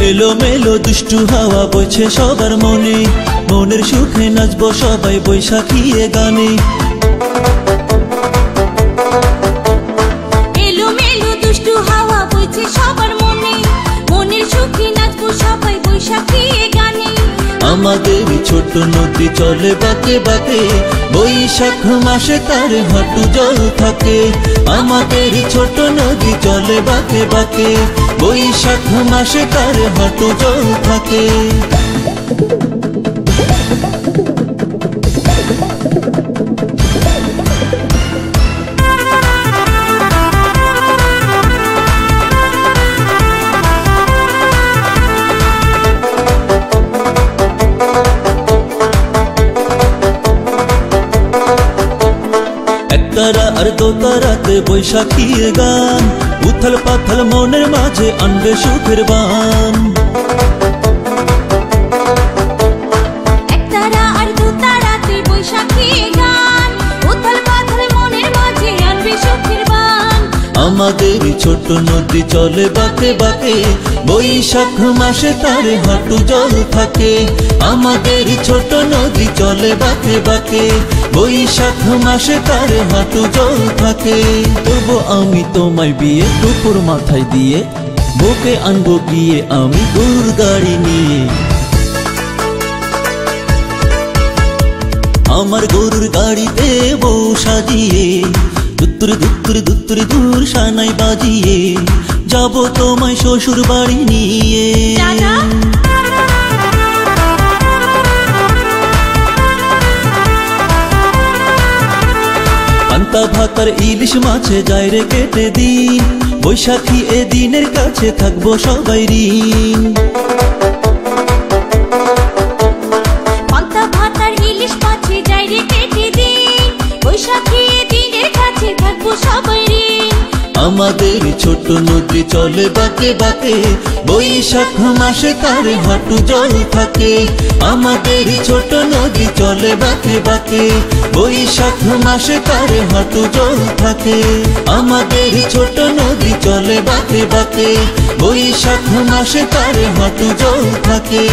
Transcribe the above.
এলো মেলো দুষ্টু হাওয়া বইছে সবার মনে, মনের সুখে নাচবো সবাই বৈশাখী এ গানে। এলো মেলো দুষ্টু হাওয়া বইছে সবার মনে, মনের সুখে নাচবো সবাই বৈশাখী এ গানে। আমাদের ছোট নদী চলে বাঁকে বাঁকে, বৈশাখ মাসে তার হাঁটু জল থাকে। আমাদের ছোট নদী চলে বাঁকে বাঁকে, বৈশাখ মাসে তার হাঁটু জল থাকে। একতারা আর দোতারাতে বৈশাখী গান, উথল পাথল মনের মাঝে আনবে সুখের বান। একতারা আর দোতারাতে বৈশাখী গান, উথল পাথল মনের মাঝে আনবে সুখের বান। আমাদের ছোট নদী চলে বাঁকে বাঁকে, বৈশাখ মাসে তার হাঁটু জল থাকে। আমাদের ছোট নদী চলে বাঁকে বাঁকে, বৈশাখ মাসে তার হাঁটু জল থাকে। তবু আমি তোমায় বিয়ে দুপুর মাথায় দিয়ে, বুকে আনবো গিয়ে আমি গরুর গাড়ি নিয়ে। আমার গরুর গাড়িতে বউ সাজিয়ে, দুত্তুর দুত্তুর দুত্তুর দূর সানাই বাজিয়ে, যাব তোমায় শ্বশুর বাড়ি নিয়ে। পান্তা ভাতার ইলিশ মাছে যায় রে কেটে দিন, বৈশাখী এ দিনের কাছে থাকবো সবাই ঋণ। পান্তা ভাতার ইলিশ মাছে যায় রে কেটে দিন, বৈশাখী এ দিনের কাছে থাকবো সবাই ঋণ। আমাদের ছোট নদী চলে বাঁকে বাঁকে, বৈশাখ মাসে তার হাঁটু জল থাকে। আমাদের ছোট নদী চলে বাঁকে বাঁকে, বৈশাখ মাসে তার হাঁটু জল থাকে। আমাদের ছোট নদী চলে বাঁকে বাঁকে, বৈশাখ মাসে তার হাঁটু জল থাকে।